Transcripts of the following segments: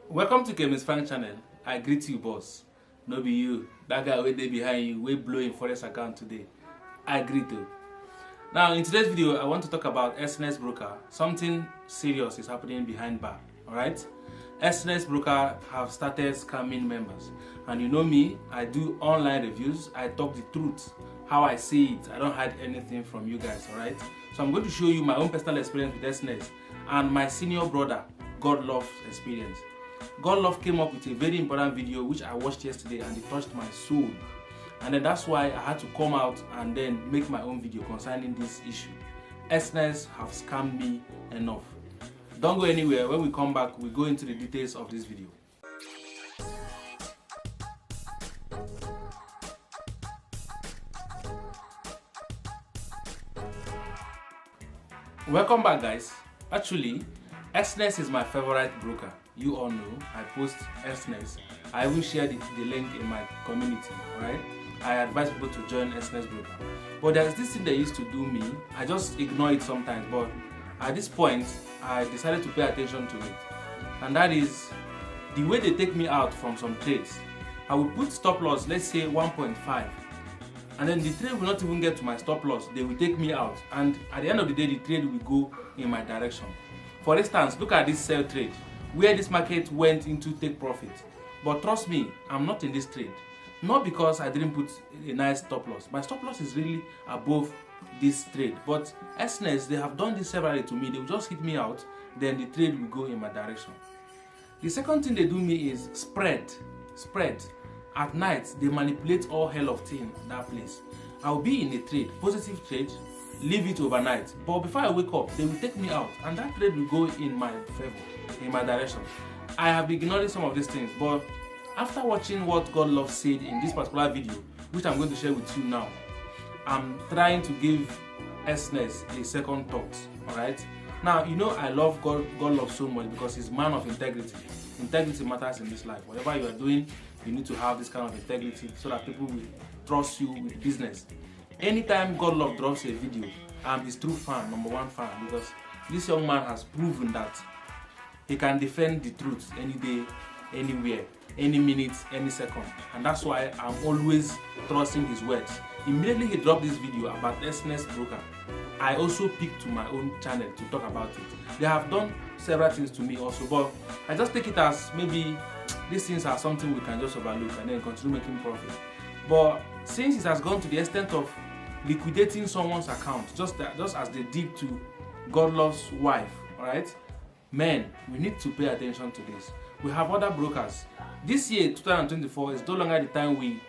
Welcome to Kemis Fan channel. I greet you, boss. No be you, that guy way there behind you, way blowing Forex account today. I greet you. Now, in today's video, I want to talk about SNS Broker. Something serious is happening behind bar. Alright? SNS Broker have started scamming members. And you know me, I do online reviews. I talk the truth, how I see it. I don't hide anything from you guys, alright? So I'm going to show you my own personal experience with SNS and my senior brother, Godlove's experience. Godlove came up with a very important video which I watched yesterday and it touched my soul. And then that's why I had to come out and then make my own video concerning this issue. SNS have scammed me enough. Don't go anywhere. When we come back, we go into the details of this video. Welcome back, guys. Actually, SNS is my favorite broker. You all know I post SNS. I will share the link in my community, right? I advise people to join SNS broker. But there's this thing they used to do me. I just ignore it sometimes, but at this point, I decided to pay attention to it. And that is the way they take me out from some trades. I will put stop loss, let's say 1.5. And then the trade will not even get to my stop loss. They will take me out. And at the end of the day, the trade will go in my direction. For instance, look at this sell trade, where this market went into take profit. But trust me, I'm not in this trade. Not because I didn't put a nice stop loss. My stop loss is really above this trade. But SNS, they have done this severally to me. They will just hit me out, then the trade will go in my direction. The second thing they do me is spread. At night, they manipulate all hell of things in that place. I'll be in a trade, positive trade, leave it overnight. But before I wake up, they will take me out and that trade will go in my favor, in my direction. I have been ignoring some of these things, but after watching what Godlove said in this particular video, which I'm going to share with you now, I'm trying to give SNS a second thought, alright? Now, you know I love Godlove so much because he's a man of integrity. Integrity matters in this life. Whatever you are doing, you need to have this kind of integrity so that people will trust you with business. Anytime Godlove drops a video, I'm his true fan, number one fan, because this young man has proven that he can defend the truth any day, anywhere, any minute, any second. And that's why I'm always trusting his words. Immediately he dropped this video about SNS Broker, I also picked to my own channel to talk about it. They have done several things to me also, but I just take it as maybe these things are something we can just overlook and then continue making profit. But since it has gone to the extent of liquidating someone's account, just as they did to Godlove's wife, alright? Men, we need to pay attention to this. We have other brokers. This year, 2024, is no longer the time we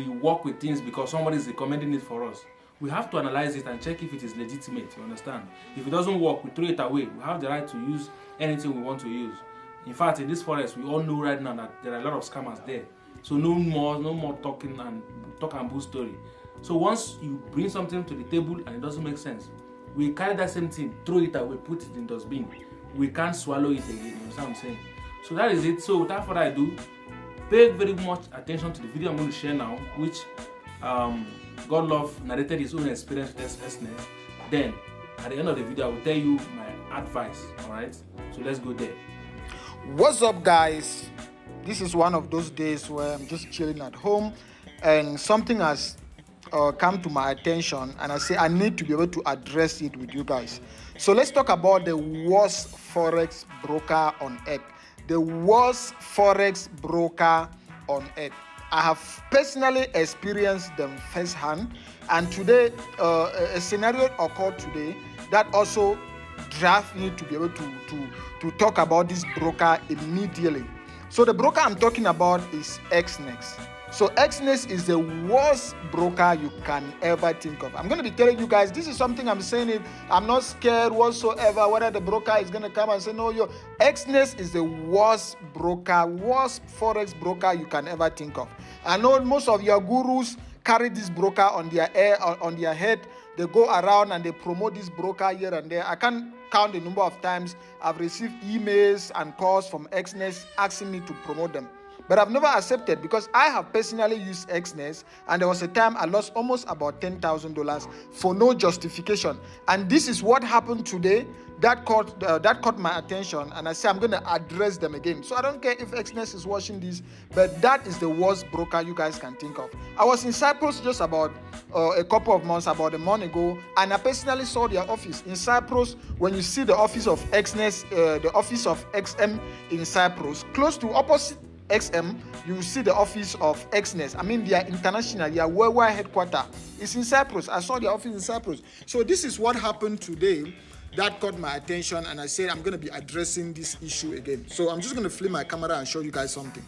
work with things because somebody is recommending it for us. We have to analyze it and check if it is legitimate, you understand? If it doesn't work, we throw it away. We have the right to use anything we want to use. In fact, in this forest, we all know right now that there are a lot of scammers there. So no more talk and bull story. So once you bring something to the table and it doesn't make sense, we carry that same thing, throw it away, put it in the dustbin. We can't swallow it again, you understand what I'm saying? So that is it. So without further ado, pay very much attention to the video I'm going to share now, which Godlove narrated his own experience with SNS. Then, at the end of the video, I will tell you my advice, alright? So let's go there. What's up, guys? This is one of those days where I'm just chilling at home and something has come to my attention and I say I need to be able to address it with you guys. So let's talk about the worst Forex broker on earth. The worst Forex broker on earth. I have personally experienced them firsthand, and today a scenario occurred today that also drives me to be able to talk about this broker immediately. So the broker I'm talking about is XNEX. So XNEX is the worst broker you can ever think of. I'm going to be telling you guys, this is something I'm saying it. I'm not scared whatsoever whether the broker is going to come and say, no, XNEX is the worst broker, worst Forex broker you can ever think of. I know most of your gurus carry this broker on their head. They go around and they promote this broker here and there. I can't count the number of times I've received emails and calls from XNEX asking me to promote them. But I've never accepted because I have personally used XNEX, and there was a time I lost almost about $10,000 for no justification. And this is what happened today. that caught my attention, and I said I'm going to address them again. So I don't care if Xness is watching this, but that is the worst broker you guys can think of. I was in Cyprus just about a couple of months, about a month ago, and I personally saw their office in Cyprus. When you see the office of Xness, the office of XM in Cyprus, close to opposite XM, you see the office of Xness. I mean, they are international, their worldwide headquarters is in Cyprus. I saw their office in Cyprus. So this is what happened today that caught my attention, and I said I'm going to be addressing this issue again. So I'm just going to flip my camera and show you guys something.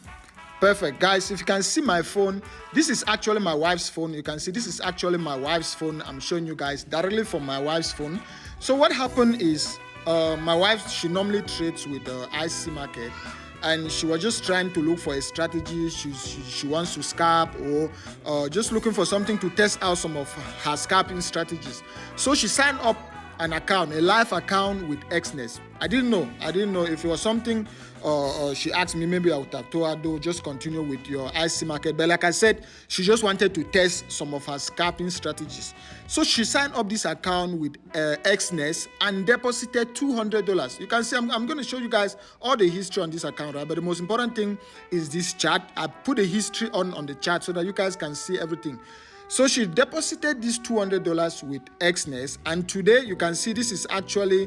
Perfect, guys. If you can see my phone, this is actually my wife's phone. You can see this is actually my wife's phone. I'm showing you guys directly from my wife's phone. So what happened is my wife, she normally trades with IC market, and she was just trying to look for a strategy. She wants to scalp, or just looking for something to test out some of her scalping strategies. So she signed up an account, a live account with Xness. I didn't know if it was something she asked me, maybe I would have told her, though, just continue with your IC market. But like I said, she just wanted to test some of her scalping strategies. So she signed up this account with Xness and deposited $200. You can see, I'm going to show you guys all the history on this account, right? But the most important thing is this chart. I put the history on the chart so that you guys can see everything. So she deposited this $200 with Xness, and today you can see this is actually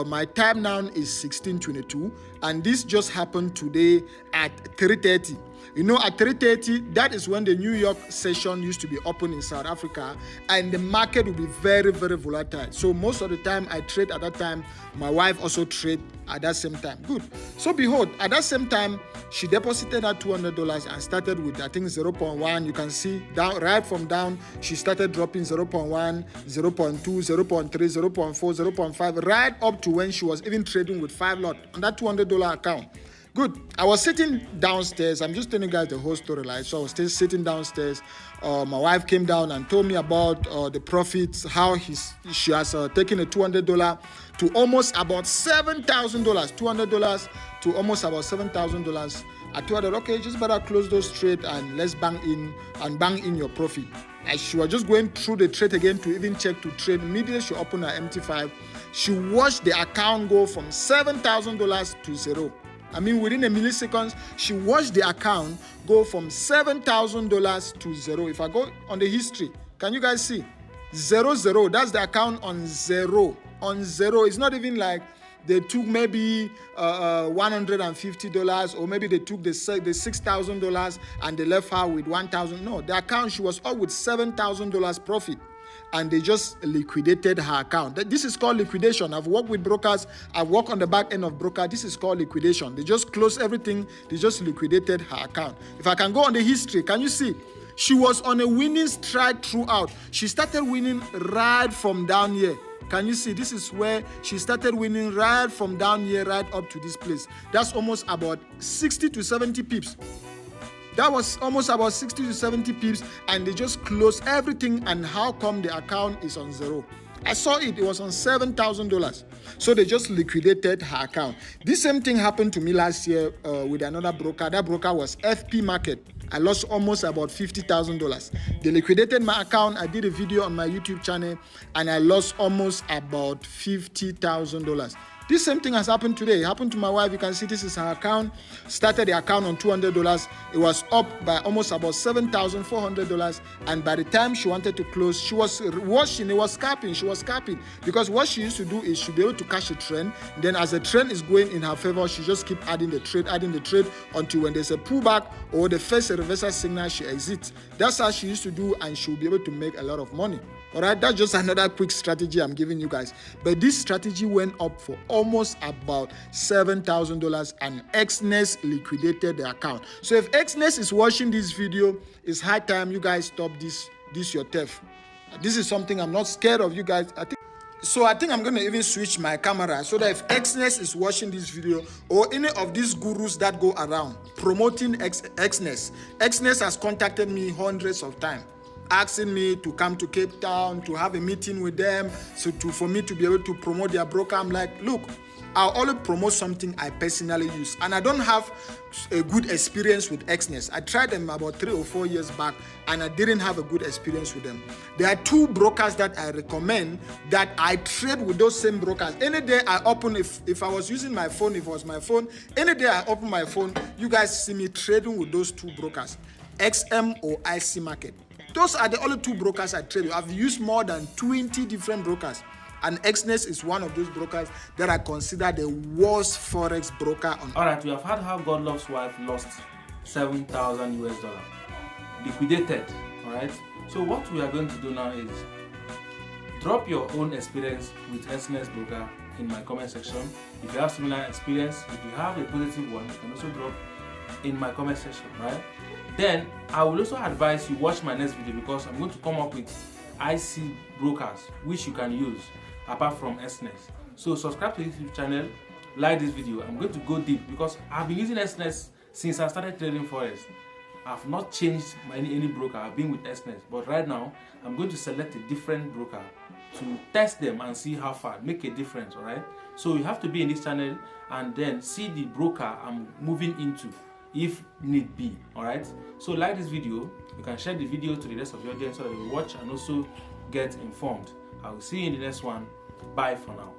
my time now is 16:22, and this just happened today at 3:30. You know, at 3:30, that is when the New York session used to be open in South Africa, and the market will be very, very volatile. So most of the time I trade at that time. My wife also trade at that same time. Good. So behold, at that same time, she deposited that $200 and started with, I think, 0.1. You can see down, right from down, she started dropping 0.1, 0.2, 0.3, 0.4, 0.5, right up to when she was even trading with 5 lot on that $200 account. Good. I was sitting downstairs. I'm just telling you guys the whole story, right? So I was still sitting downstairs. My wife came down and told me about the profits, how she has taken a $200 to almost about $7,000. $200 to almost about $7,000. I told her, okay, just better close those trades and let's bang in your profit. As she was just going through the trade again to even check to trade, immediately she opened her MT5. She watched the account go from $7,000 to zero. I mean, within a milliseconds, she watched the account go from $7,000 to zero. If I go on the history, can you guys see? 0, 0. That's the account on zero. On zero. It's not even like they took maybe $150, or maybe they took the $6,000 and they left her with $1,000. No, the account, she was up with $7,000 profit, and they just liquidated her account. This is called liquidation. I've worked with brokers. I've worked on the back end of broker. This is called liquidation. They just closed everything. They just liquidated her account. If I can go on the history, can you see? She was on a winning strike throughout. She started winning right from down here. Can you see? This is where she started winning right from down here, right up to this place. That's almost about 60 to 70 pips. That was almost about 60 to 70 pips, and they just closed everything. And how come the account is on zero? I saw it was on $7,000. So they just liquidated her account. This same thing happened to me last year with another broker. That broker was FP Market. I lost almost about $50,000. They liquidated my account. I did a video on my YouTube channel, and I lost almost about $50,000. This same thing has happened today. It happened to my wife. You can see this is her account. Started the account on $200. It was up by almost about $7,400. And by the time she wanted to close, she was watching. It was scalping. She was scalping, because what she used to do is she'd be able to catch a trend. Then as the trend is going in her favor, she just keep adding the trade until when there's a pullback or the first reversal signal, she exits. That's how she used to do, and she'll be able to make a lot of money. All right, that's just another quick strategy I'm giving you guys. But this strategy went up for almost about $7,000, and Xness liquidated the account. So if Xness is watching this video, it's high time you guys stop this your theft. This is something I'm not scared of, you guys. I think I'm going to even switch my camera so that if Xness is watching this video, or any of these gurus that go around promoting Xness has contacted me hundreds of times, asking me to come to Cape Town to have a meeting with them, so for me to be able to promote their broker. I'm like, look, I'll only promote something I personally use, and I don't have a good experience with Exness. I tried them about 3 or 4 years back, and I didn't have a good experience with them. There are 2 brokers that I recommend that I trade with those same brokers. Any day I open, if I was using my phone, if it was my phone, any day I open my phone, you guys see me trading with those 2 brokers, XM or IC Market. Those are the only 2 brokers I trade with. I've used more than 20 different brokers. And Exness is one of those brokers that I consider the worst forex broker on. All right, we have heard how God Loves Wife lost $7,000 US, liquidated. All right. So what we are going to do now is drop your own experience with Exness broker in my comment section. If you have similar experience, if you have a positive one, you can also drop in my comment section. Right. Then I will also advise you watch my next video, because I'm going to come up with IC brokers which you can use apart from Exness. So subscribe to this YouTube channel, like this video. I'm going to go deep because I've been using Exness since I started trading forex. I've not changed any broker. I've been with Exness, but right now I'm going to select a different broker to test them and see how far, make a difference. All right, so you have to be in this channel and then see the broker I'm moving into if need be. All right, so like this video, you can share the video to the rest of your audience so that they will watch and also get informed. I will see you in the next one. Bye for now.